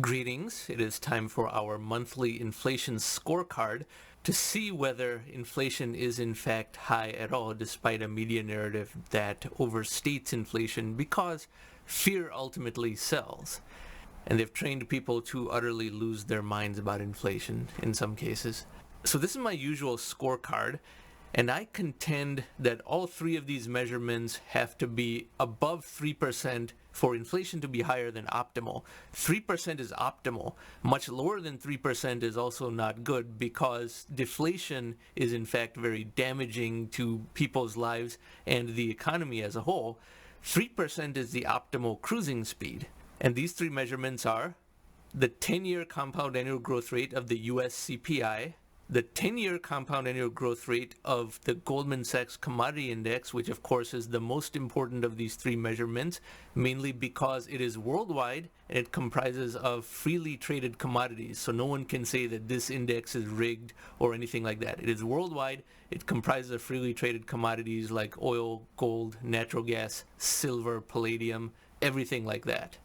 Greetings. It is time for our monthly inflation scorecard to see whether inflation is in fact high at all, despite a media narrative that overstates inflation because fear ultimately sells. And they've trained people to utterly lose their minds about inflation in some cases. So this is my usual scorecard, and I contend that all three of these measurements have to be above 3% for inflation to be higher than optimal. 3% is optimal. Much lower than 3% is also not good because deflation is in fact very damaging to people's lives and the economy as a whole. 3% is the optimal cruising speed. And these three measurements are the 10-year compound annual growth rate of the US CPI, the 10-year compound annual growth rate of the Goldman Sachs Commodity Index, which of course is the most important of these three measurements, mainly because it is worldwide and it comprises of freely traded commodities. So no one can say that this index is rigged or anything like that. It is worldwide. It comprises of freely traded commodities like oil, gold, natural gas, silver, palladium, everything like that.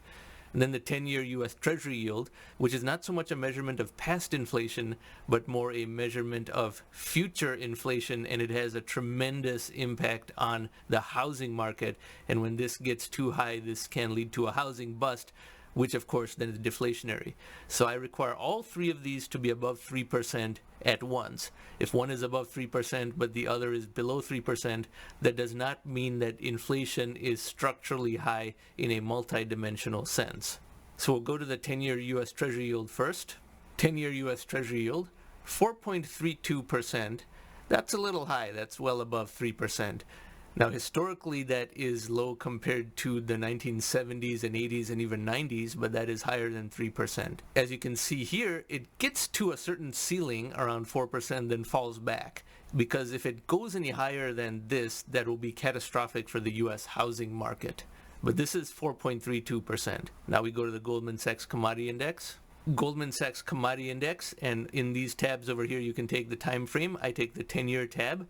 And then the 10-year U.S. Treasury Yield, which is not so much a measurement of past inflation, but more a measurement of future inflation, and it has a tremendous impact on the housing market. And when this gets too high, this can lead to a housing bust, which of course then is deflationary. So I require all three of these to be above 3% at once. If one is above 3% but the other is below 3%, that does not mean that inflation is structurally high in a multidimensional sense. So we'll go to the 10-year U.S. Treasury Yield first. 10-year U.S. Treasury Yield, 4.32%. That's a little high. That's well above 3%. Now, historically, that is low compared to the 1970s and 80s and even 90s, but that is higher than 3%. As you can see here, it gets to a certain ceiling around 4%, then falls back. Because if it goes any higher than this, that will be catastrophic for the U.S. housing market. But this is 4.32%. Now we go to the Goldman Sachs Commodity Index. Goldman Sachs Commodity Index, and in these tabs over here, you can take the time frame. I take the 10-year tab.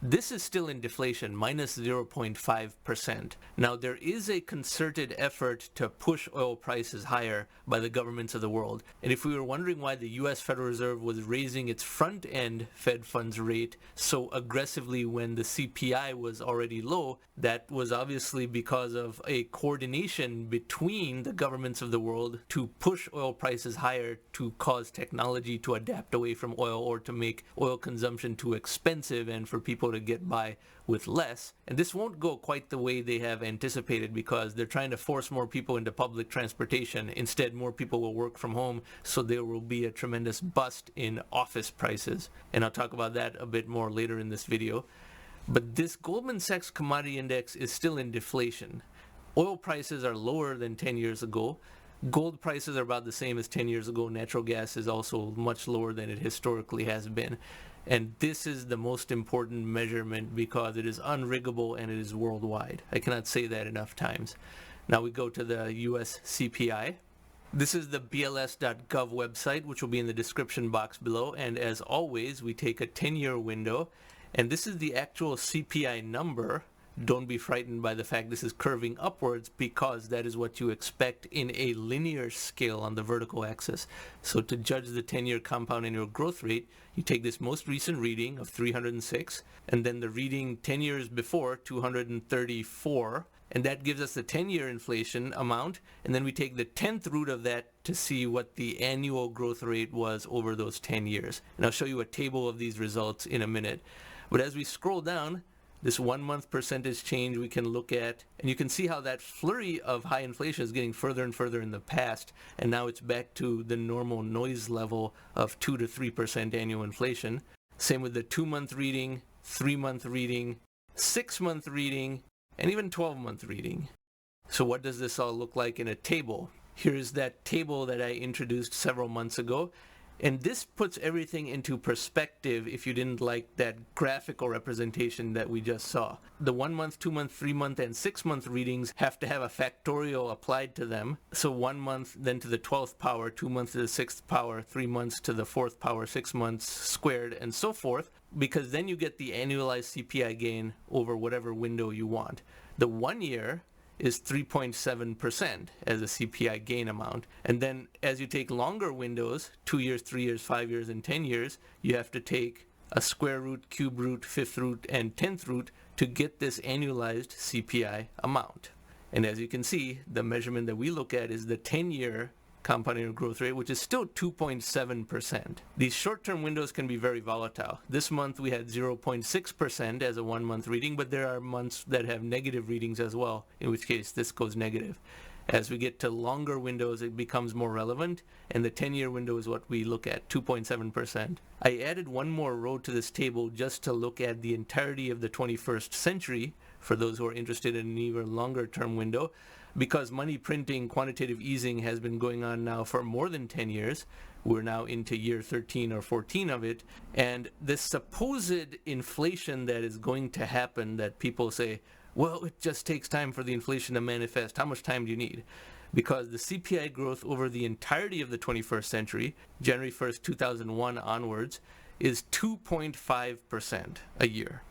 This is still in deflation, minus 0.5%. Now, there is a concerted effort to push oil prices higher by the governments of the world. And if we were wondering why the U.S. Federal Reserve was raising its front-end Fed funds rate so aggressively when the CPI was already low, that was obviously because of a coordination between the governments of the world to push oil prices higher to cause technology to adapt away from oil or to make oil consumption too expensive and for people to get by with less. And this won't go quite the way they have anticipated because they're trying to force more people into public transportation. Instead, more people will work from home, so there will be a tremendous bust in office prices. And I'll talk about that a bit more later in this video. But this Goldman Sachs Commodity Index is still in deflation. Oil prices are lower than 10 years ago. Gold prices are about the same as 10 years ago. Natural gas is also much lower than it historically has been. And this is the most important measurement because it is unriggable and it is worldwide. I cannot say that enough times. Now we go to the US CPI. This is the bls.gov website, which will be in the description box below. And as always, we take a 10-year window. And this is the actual CPI number. Don't be frightened by the fact this is curving upwards because that is what you expect in a linear scale on the vertical axis. So to judge the 10-year compound annual growth rate, you take this most recent reading of 306 and then the reading 10 years before, 234, and that gives us the 10-year inflation amount, and then we take the 10th root of that to see what the annual growth rate was over those 10 years. And I'll show you a table of these results in a minute. But as we scroll down, this 1 month percentage change we can look at, and you can see how that flurry of high inflation is getting further and further in the past, and now it's back to the normal noise level of 2 to 3% annual inflation. Same with the 2-month reading, 3-month reading, 6-month reading, and even 12-month reading. So what does this all look like in a table? Here's that table that I introduced several months ago. And this puts everything into perspective if you didn't like that graphical representation that we just saw. The 1 month, 2 month, 3 month, and 6 month readings have to have a factorial applied to them. So 1 month then to the 12th power, 2 months to the 6th power, 3 months to the 4th power, 6 months squared, and so forth, because then you get the annualized CPI gain over whatever window you want. The 1 year is 3.7% as a CPI gain amount. And then as you take longer windows, 2 years, 3 years, 5 years, and 10 years, you have to take a square root, cube root, fifth root, and 10th root to get this annualized CPI amount. And as you can see, the measurement that we look at is the 10-year compound annual growth rate, which is still 2.7%. These short-term windows can be very volatile. This month we had 0.6% as a 1-month reading, but there are months that have negative readings as well, in which case this goes negative. As we get to longer windows, it becomes more relevant, and the 10-year window is what we look at, 2.7%. I added one more row to this table just to look at the entirety of the 21st century, for those who are interested in an even longer term window, because money printing, quantitative easing has been going on now for more than 10 years. We're now into year 13 or 14 of it, and this supposed inflation that is going to happen, that people say, well, it just takes time for the inflation to manifest. How much time do you need? Because the CPI growth over the entirety of the 21st century, January 1st, 2001 onwards, is 2.5% a year.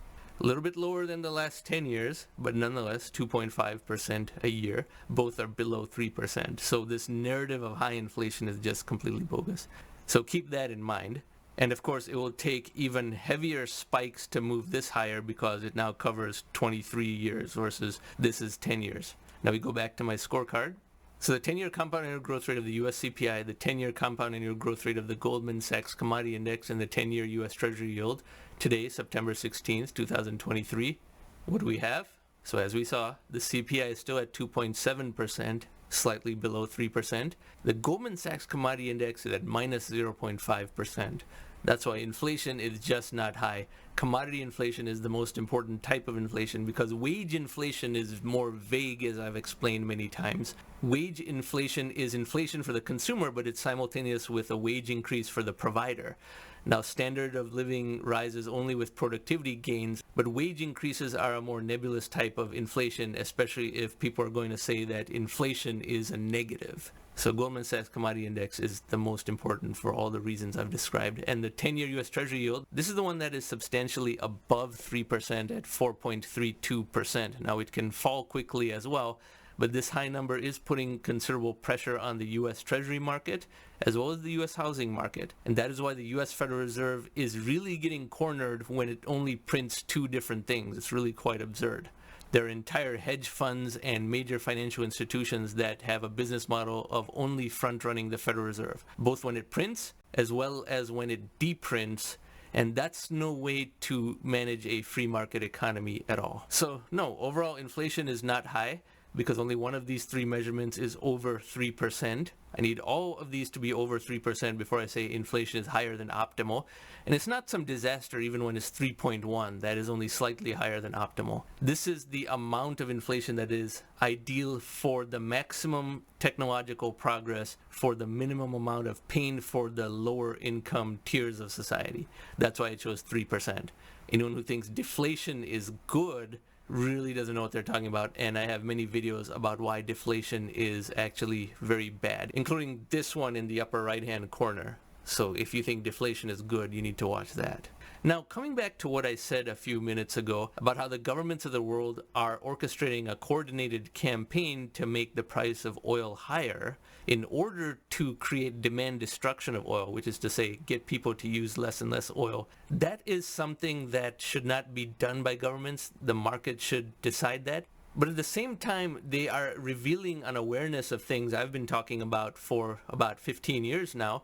A little bit lower than the last 10 years, but nonetheless 2.5% a year. Both are below 3%. So this narrative of high inflation is just completely bogus. So keep that in mind. And of course, it will take even heavier spikes to move this higher because it now covers 23 years versus this is 10 years. Now we go back to my scorecard. So the 10-year compound annual growth rate of the US CPI, the 10-year compound annual growth rate of the Goldman Sachs Commodity Index, and the 10-year US Treasury Yield today, September 16th, 2023. What do we have? So as we saw, the CPI is still at 2.7%, slightly below 3%. The Goldman Sachs Commodity Index is at minus 0.5%. That's why inflation is just not high. Commodity inflation is the most important type of inflation because wage inflation is more vague, as I've explained many times. Wage inflation is inflation for the consumer, but it's simultaneous with a wage increase for the provider. Now, standard of living rises only with productivity gains, but wage increases are a more nebulous type of inflation, especially if people are going to say that inflation is a negative. So Goldman Sachs Commodity Index is the most important for all the reasons I've described. And the 10-year US Treasury yield, this is the one that is substantially above 3% at 4.32%. Now it can fall quickly as well, but this high number is putting considerable pressure on the US Treasury market as well as the US housing market. And that is why the US Federal Reserve is really getting cornered when it only prints two different things. It's really quite absurd. There are entire hedge funds and major financial institutions that have a business model of only front-running the Federal Reserve, both when it prints as well as when it deprints, and that's no way to manage a free market economy at all. So no, overall inflation is not high because only one of these three measurements is over 3%. I need all of these to be over 3% before I say inflation is higher than optimal. And it's not some disaster even when it's 3.1. That is only slightly higher than optimal. This is the amount of inflation that is ideal for the maximum technological progress, for the minimum amount of pain for the lower income tiers of society. That's why I chose 3%. Anyone who thinks deflation is good really doesn't know what they're talking about, and I have many videos about why deflation is actually very bad, including this one in the upper right hand corner. So if you think deflation is good, you need to watch that. Now, coming back to what I said a few minutes ago about how the governments of the world are orchestrating a coordinated campaign to make the price of oil higher in order to create demand destruction of oil, which is to say get people to use less and less oil. That is something that should not be done by governments. The market should decide that. But at the same time, they are revealing an awareness of things I've been talking about for about 15 years now,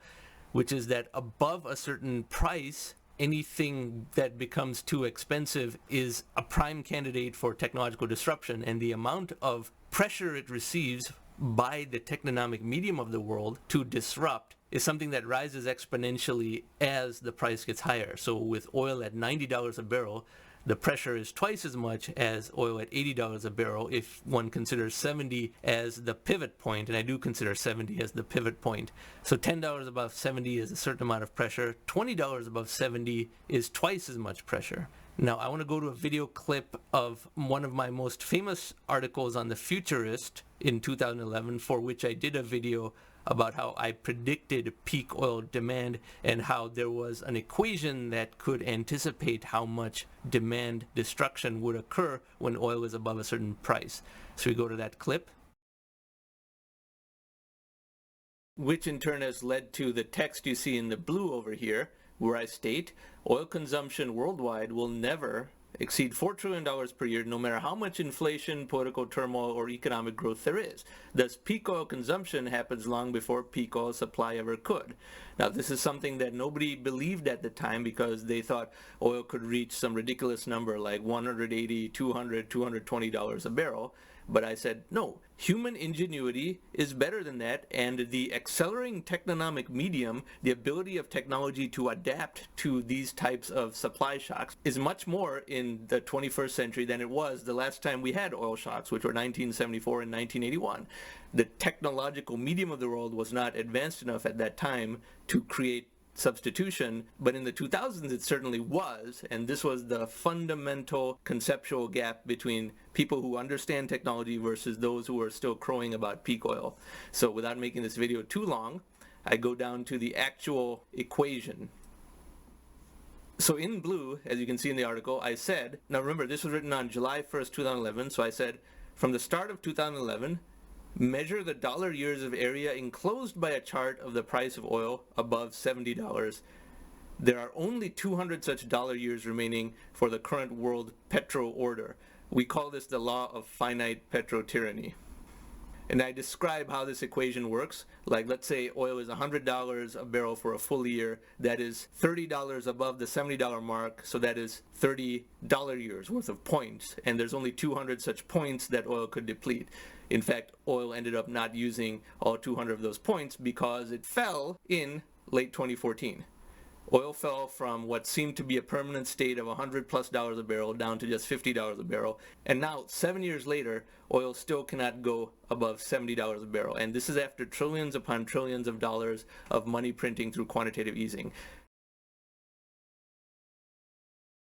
which is that above a certain price, anything that becomes too expensive is a prime candidate for technological disruption, and the amount of pressure it receives by the technonomic medium of the world to disrupt is something that rises exponentially as the price gets higher. So with oil at $90 a barrel, the pressure is twice as much as oil at $80 a barrel if one considers 70 as the pivot point, and I do consider 70 as the pivot point. So $10 above 70 is a certain amount of pressure. $20 above 70 is twice as much pressure. Now, I want to go to a video clip of one of my most famous articles on The Futurist in 2011, for which I did a video about how I predicted peak oil demand and how there was an equation that could anticipate how much demand destruction would occur when oil is above a certain price. So we go to that clip, which in turn has led to the text you see in the blue over here, where I state oil consumption worldwide will never exceed $4 trillion per year, no matter how much inflation, political turmoil, or economic growth there is. Thus, peak oil consumption happens long before peak oil supply ever could. Now, this is something that nobody believed at the time because they thought oil could reach some ridiculous number like $180, $200, $220 a barrel. But I said, no, human ingenuity is better than that, and the accelerating technomic medium, the ability of technology to adapt to these types of supply shocks, is much more in the 21st century than it was the last time we had oil shocks, which were 1974 and 1981. The technological medium of the world was not advanced enough at that time to create substitution, but in the 2000s it certainly was, and this was the fundamental conceptual gap between people who understand technology versus those who are still crowing about peak oil. So without making this video too long, I go down to the actual equation. So in blue, as you can see in the article, I said, now remember this was written on July 1st, 2011, so I said, from the start of 2011, measure the dollar years of area enclosed by a chart of the price of oil above $70. There are only 200 such dollar years remaining for the current world petro order. We call this the law of finite petro tyranny. And I describe how this equation works. Like, let's say oil is $100 a barrel for a full year. That is $30 above the $70 mark, so that is $30 years worth of points. And there's only 200 such points that oil could deplete. In fact, oil ended up not using all 200 of those points because it fell in late 2014. Oil fell from what seemed to be a permanent state of $100+ a barrel down to just $50 a barrel. And now, 7 years later, oil still cannot go above $70 a barrel. And this is after trillions upon trillions of dollars of money printing through quantitative easing.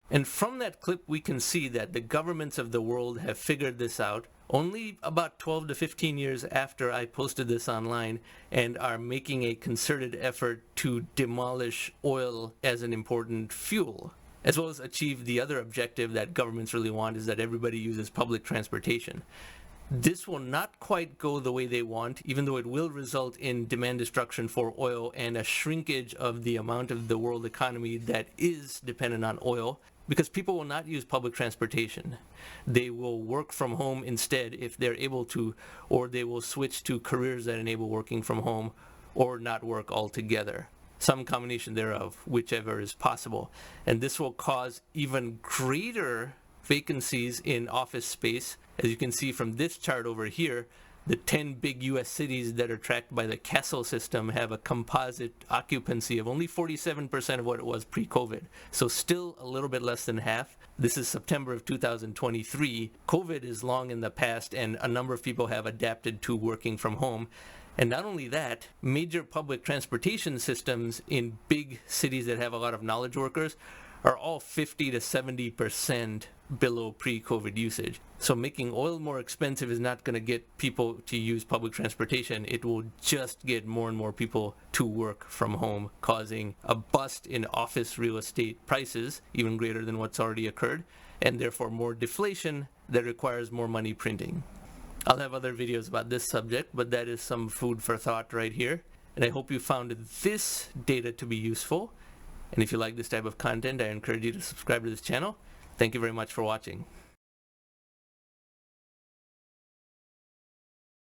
And from that clip, we can see that the governments of the world have figured this out only about 12 to 15 years after I posted this online, and are making a concerted effort to demolish oil as an important fuel, as well as achieve the other objective that governments really want, is that everybody uses public transportation. This will not quite go the way they want, even though it will result in demand destruction for oil and a shrinkage of the amount of the world economy that is dependent on oil, because people will not use public transportation. They will work from home instead if they're able to, or they will switch to careers that enable working from home, or not work altogether. Some combination thereof, whichever is possible. And this will cause even greater vacancies in office space. As you can see from this chart over here, the 10 big US cities that are tracked by the Castle system have a composite occupancy of only 47% of what it was pre-COVID. So still a little bit less than half. This is September of 2023. COVID is long in the past, and a number of people have adapted to working from home. And not only that, major public transportation systems in big cities that have a lot of knowledge workers are all 50 to 70% below pre-COVID usage. So making oil more expensive is not going to get people to use public transportation. It will just get more and more people to work from home, causing a bust in office real estate prices, even greater than what's already occurred, and therefore more deflation that requires more money printing. I'll have other videos about this subject, but that is some food for thought right here. And I hope you found this data to be useful. And if you like this type of content, I encourage you to subscribe to this channel. Thank you very much for watching.